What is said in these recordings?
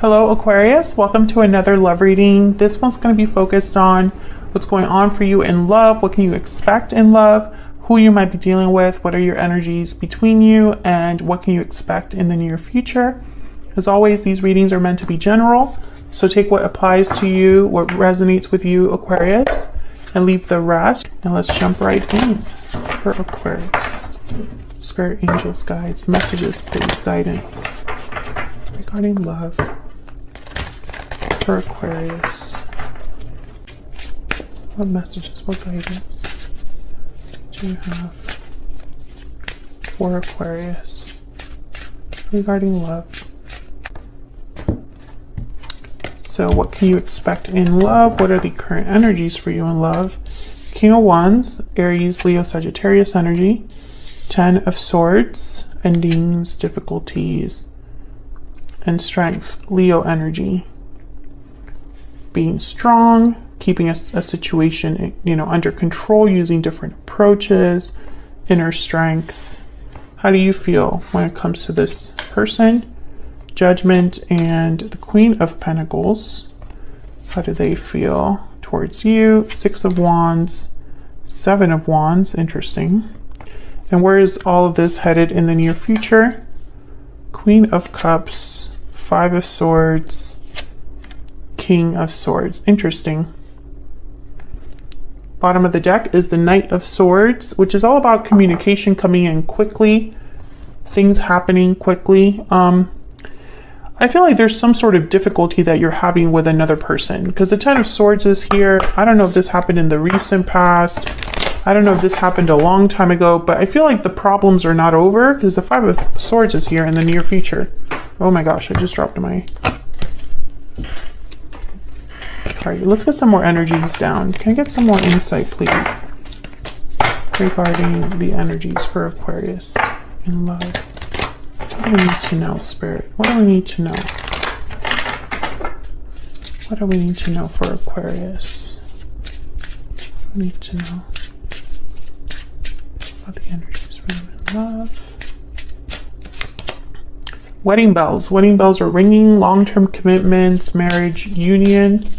Hello Aquarius, welcome to another love reading. This one's going to be focused on what's going on for you in love, what can you expect in love, who you might be dealing with, what are your energies between you, and what can you expect in the near future. As always, these readings are meant to be general, so take what applies to you, what resonates with you, Aquarius, and leave the rest. And let's jump right in for Aquarius. Spirit, angels, guides, messages, please, guidance regarding love for Aquarius. What messages, what guidance do you have for Aquarius regarding love? So what can you expect in love? What are the current energies for you in love? King of Wands, Aries, Leo, Sagittarius energy. 10 of Swords, endings, difficulties, and Strength, Leo energy. Being strong, keeping a situation, under control, using different approaches, inner strength. How do you feel when it comes to this person? Judgment and the Queen of Pentacles. How do they feel towards you? 6 of Wands, 7 of Wands, interesting. And where is all of this headed in the near future? Queen of Cups, 5 of Swords, King of Swords. Interesting. Bottom of the deck is the Knight of Swords, which is all about communication coming in quickly, things happening quickly. I feel like there's some sort of difficulty that you're having with another person because the 10 of Swords is here. I don't know if this happened in the recent past. I don't know if this happened a long time ago, but I feel like the problems are not over because the 5 of Swords is here in the near future. Oh my gosh, I just dropped my... All right, let's get some more energies down. Can I get some more insight, please, regarding the energies for Aquarius in love? What do we need to know, Spirit? What do we need to know? What do we need to know for Aquarius? What do we need to know about the energies for them in love? Wedding bells. Wedding bells are ringing. Long-term commitments, marriage, union.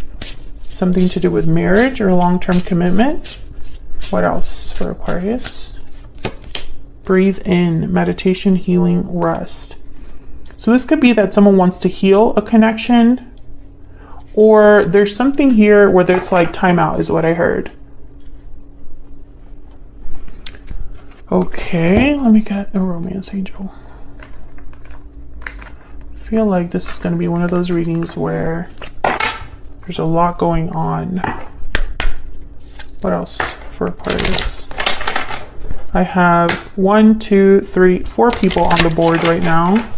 Something to do with marriage or long-term commitment. What else for Aquarius? Breathe in. Meditation, healing, rest. So this could be that someone wants to heal a connection, or there's something here where there's like timeout is what I heard. Okay, let me get a romance angel. I feel like this is going to be one of those readings where there's a lot going on. What else for Aquarius? I have 1, 2, 3, 4 people on the board right now.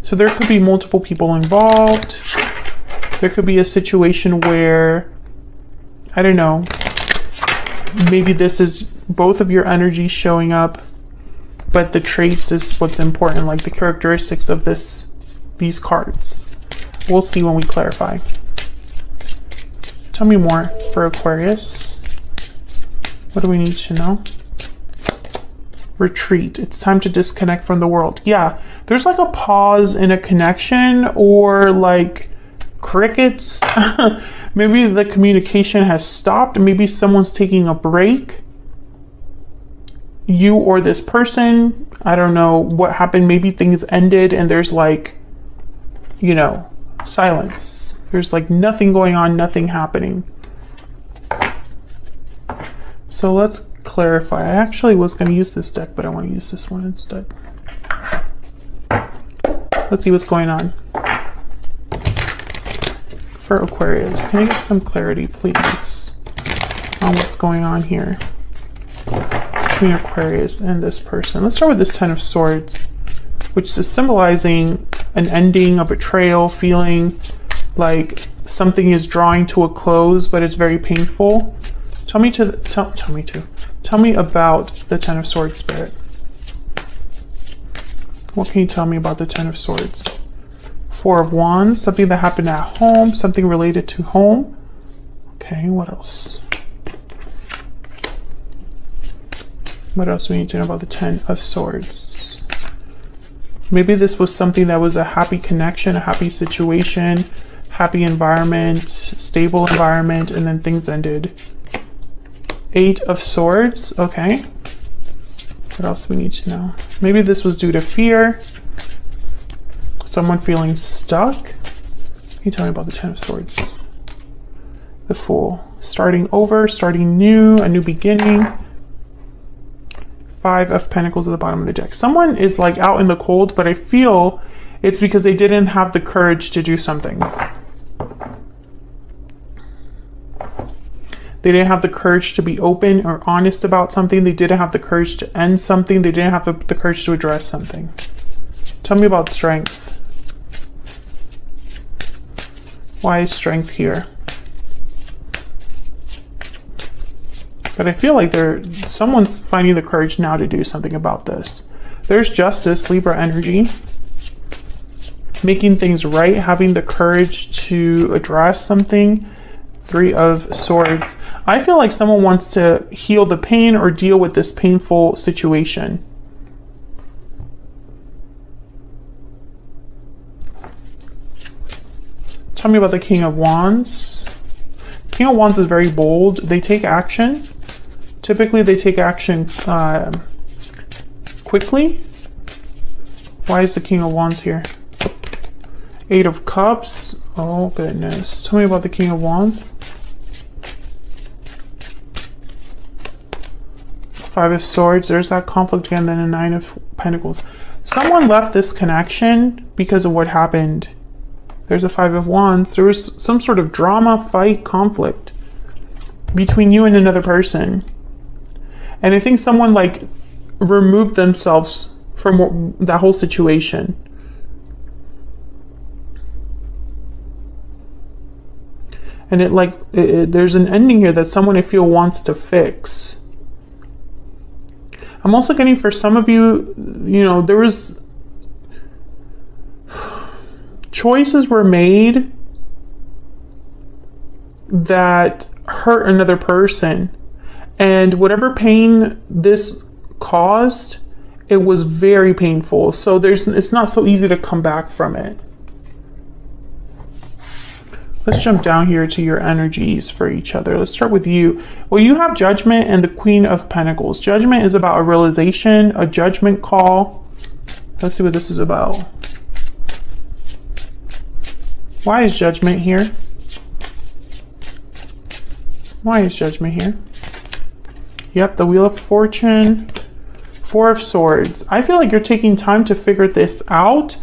So there could be multiple people involved. There could be a situation where, I don't know, maybe this is both of your energies showing up, but the traits is what's important, like the characteristics of these cards. We'll see when we clarify. Tell me more for Aquarius. What do we need to know? Retreat. It's time to disconnect from the world. Yeah, there's like a pause in a connection, or like crickets. Maybe the communication has stopped. Maybe someone's taking a break. You or this person. I don't know what happened. Maybe things ended and there's like, silence. There's like nothing going on, nothing happening. So let's clarify. I actually was going to use this deck, but I want to use this one instead. Let's see what's going on for Aquarius. Can I get some clarity, please, on what's going on here between Aquarius and this person? Let's start with this 10 of Swords, which is symbolizing an ending, a betrayal, feeling like something is drawing to a close, but it's very painful. Tell me about the 10 of Swords, Spirit. What can you tell me about the 10 of Swords? 4 of Wands, something that happened at home, something related to home. Okay, what else? What else do we need to know about the 10 of Swords? Maybe this was something that was a happy connection, a happy situation, happy environment, stable environment, and then things ended. 8 of Swords, okay. What else do we need to know? Maybe this was due to fear. Someone feeling stuck. Can you tell me about the 10 of Swords? The Fool. Starting over, starting new, a new beginning. 5 of Pentacles at the bottom of the deck. Someone is like out in the cold, but I feel it's because they didn't have the courage to do something. They didn't have the courage to be open or honest about something. They didn't have the courage to end something. They didn't have the courage to address something. Tell me about strength. Why is strength here? But I feel like someone's finding the courage now to do something about this. There's Justice, Libra energy. Making things right, having the courage to address something. 3 of Swords. I feel like someone wants to heal the pain or deal with this painful situation. Tell me about the King of Wands. King of Wands is very bold. They take action. Typically, they take action quickly. Why is the King of Wands here? 8 of Cups. Oh, goodness. Tell me about the King of Wands. 5 of Swords. There's that conflict again. Then a 9 of Pentacles. Someone left this connection because of what happened. There's a 5 of Wands. There was some sort of drama, fight, conflict between you and another person. And I think someone like removed themselves from that whole situation. And there's an ending here that someone I feel wants to fix. I'm also getting for some of you, there was choices were made that hurt another person. And whatever pain this caused, it was very painful. So it's not so easy to come back from it. Let's jump down here to your energies for each other. Let's start with you. Well, you have Judgment and the Queen of Pentacles. Judgment is about a realization, a judgment call. Let's see what this is about. Why is Judgment here? Why is Judgment here? Yep, the Wheel of Fortune. 4 of Swords. I feel like you're taking time to figure this out,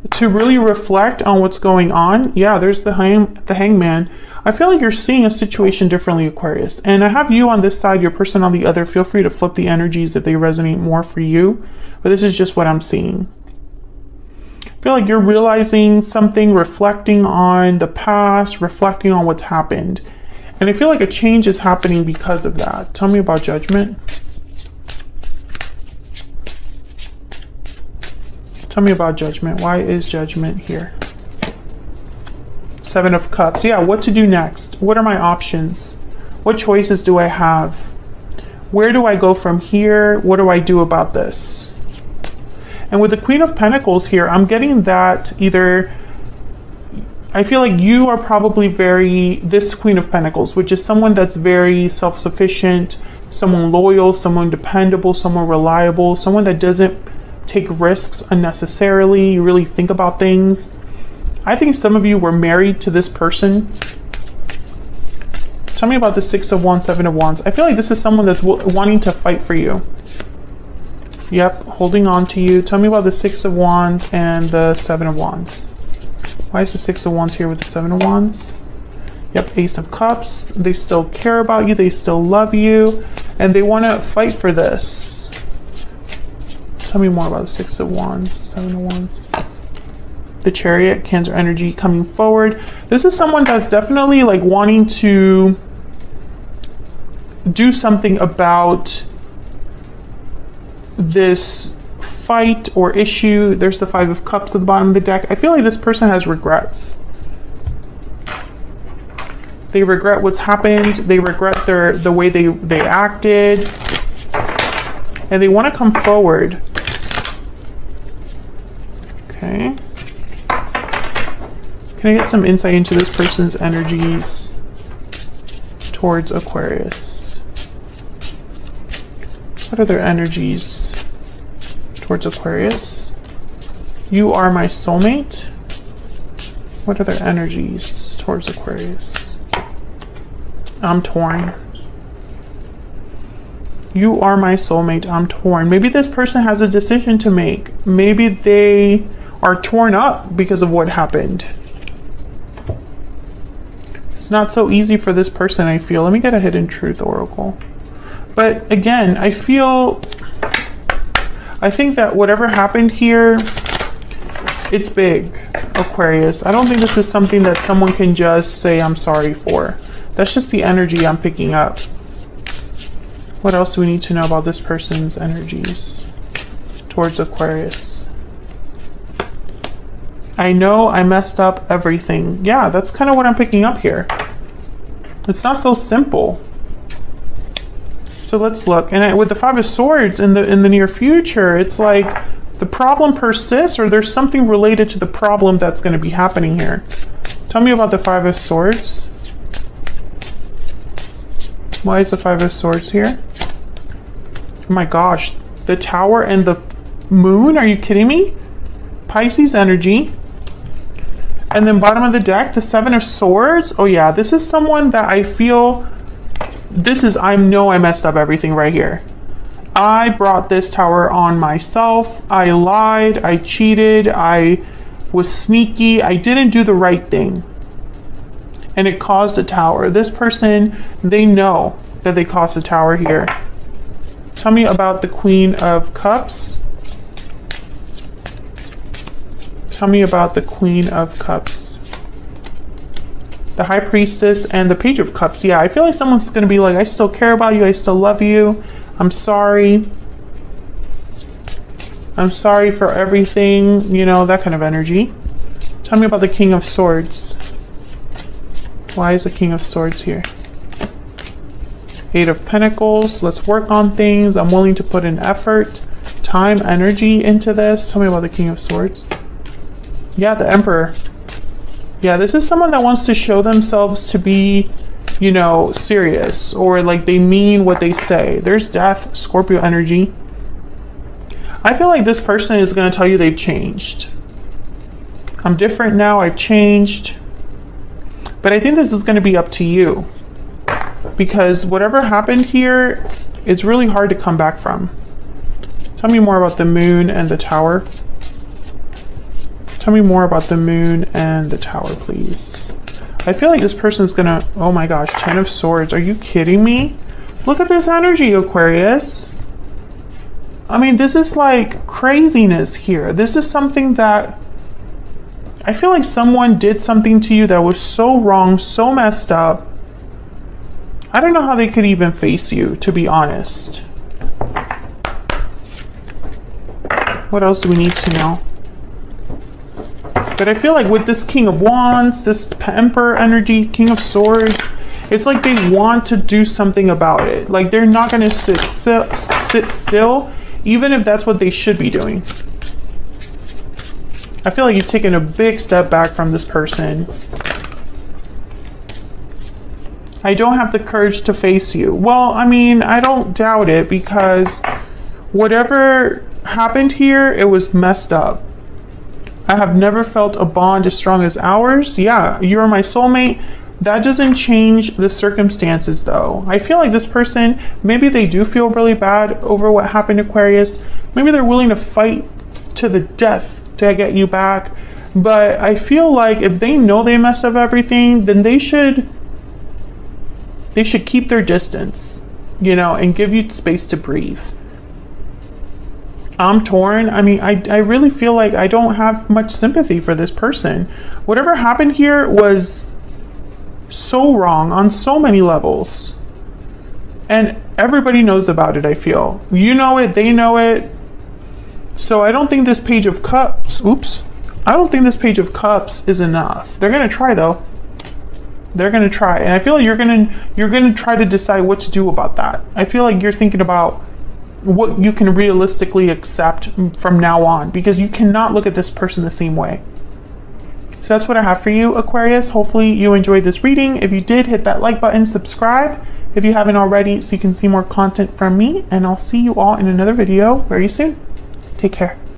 to really reflect on what's going on. Yeah, there's the Hangman. I feel like you're seeing a situation differently, Aquarius. And I have you on this side, your person on the other. Feel free to flip the energies if they resonate more for you. But this is just what I'm seeing. I feel like you're realizing something, reflecting on the past, reflecting on what's happened. And I feel like a change is happening because of that. Tell me about Judgment. Tell me about Judgment. Why is Judgment here? 7 of Cups. Yeah, what to do next? What are my options? What choices do I have? Where do I go from here? What do I do about this? And with the Queen of Pentacles here, I'm getting that either... I feel like you are probably this Queen of Pentacles, which is someone that's very self-sufficient, someone loyal, someone dependable, someone reliable, someone that doesn't take risks unnecessarily. You really think about things. I think some of you were married to this person. Tell me about the 6 of Wands, 7 of Wands. I feel like this is someone that's wanting to fight for you. Yep, holding on to you. Tell me about the 6 of Wands and the 7 of Wands. Why is the 6 of Wands here with the 7 of Wands? Yep, Ace of Cups. They still care about you. They still love you. And they want to fight for this. Tell me more about the 6 of Wands, 7 of Wands. The Chariot, Cancer energy coming forward. This is someone that's definitely like wanting to do something about this fight or issue. There's the 5 of Cups at the bottom of the deck. I feel like this person has regrets. They regret what's happened. They regret the way they acted. And they want to come forward. Okay. Can I get some insight into this person's energies towards Aquarius? What are their energies towards Aquarius? You are my soulmate. What are their energies towards Aquarius? I'm torn. You are my soulmate. I'm torn. Maybe this person has a decision to make. Maybe they are torn up because of what happened. It's not so easy for this person, I feel. Let me get a hidden truth oracle. But again, I think that whatever happened here, it's big, Aquarius. I don't think this is something that someone can just say I'm sorry for. That's just the energy I'm picking up. What else do we need to know about this person's energies towards Aquarius? I know I messed up everything. Yeah, that's kind of what I'm picking up here. It's not so simple. So let's look. And with the Five of Swords in the near future, it's like the problem persists, or there's something related to the problem that's going to be happening here. Tell me about the Five of Swords. Why is the Five of Swords here? Oh my gosh. The Tower and the Moon? Are you kidding me? Pisces energy. And then bottom of the deck, the Seven of Swords. Oh yeah, this is someone that I feel, I know I messed up everything right here. I brought this tower on myself. I lied, I cheated, I was sneaky, I didn't do the right thing. And it caused a tower. This person, they know that they caused a tower here. Tell me about the Queen of Cups. Tell me about the Queen of Cups. The High Priestess and the Page of Cups. Yeah, I feel like someone's going to be like, I still care about you. I still love you. I'm sorry. I'm sorry for everything. You know, that kind of energy. Tell me about the King of Swords. Why is the King of Swords here? Eight of Pentacles. Let's work on things. I'm willing to put in effort, time, energy into this. Tell me about the King of Swords. Yeah, the Emperor. Yeah, this is someone that wants to show themselves to be, you know, serious, or like they mean what they say. There's Death, Scorpio energy. I feel like this person is going to tell you they've changed. I'm different now, I've changed. But I think this is going to be up to you. Because whatever happened here, it's really hard to come back from. Tell me more about the Moon and the Tower. Tell me more about the Moon and the Tower, please. I feel like this person's gonna... Oh my gosh, Ten of Swords. Are you kidding me? Look at this energy, Aquarius. I mean, this is like craziness here. This is something that... I feel like someone did something to you that was so wrong, so messed up. I don't know how they could even face you, to be honest. What else do we need to know? But I feel like with this King of Wands, this Emperor energy, King of Swords, it's like they want to do something about it. Like they're not going to sit still, even if that's what they should be doing. I feel like you've taken a big step back from this person. I don't have the courage to face you. Well, I mean, I don't doubt it, because whatever happened here, it was messed up. I have never felt a bond as strong as ours. Yeah, you're my soulmate. That doesn't change the circumstances though. I feel like this person, maybe they do feel really bad over what happened to Aquarius. Maybe they're willing to fight to the death to get you back. But I feel like if they know they messed up everything, then they should keep their distance, you know, and give you space to breathe. I'm torn. I mean, I really feel like I don't have much sympathy for this person. Whatever happened here was so wrong on so many levels. And everybody knows about it, I feel. You know it, they know it. So I don't think this Page of Cups, I don't think this Page of Cups is enough. They're going to try though. They're going to try. And I feel like you're going to try to decide what to do about that. I feel like you're thinking about what you can realistically accept from now on, because you cannot look at this person the same way. So that's what I have for you, Aquarius. Hopefully you enjoyed this reading. If you did, hit that like button, subscribe if you haven't already, so you can see more content from me, and I'll see you all in another video very soon. Take care.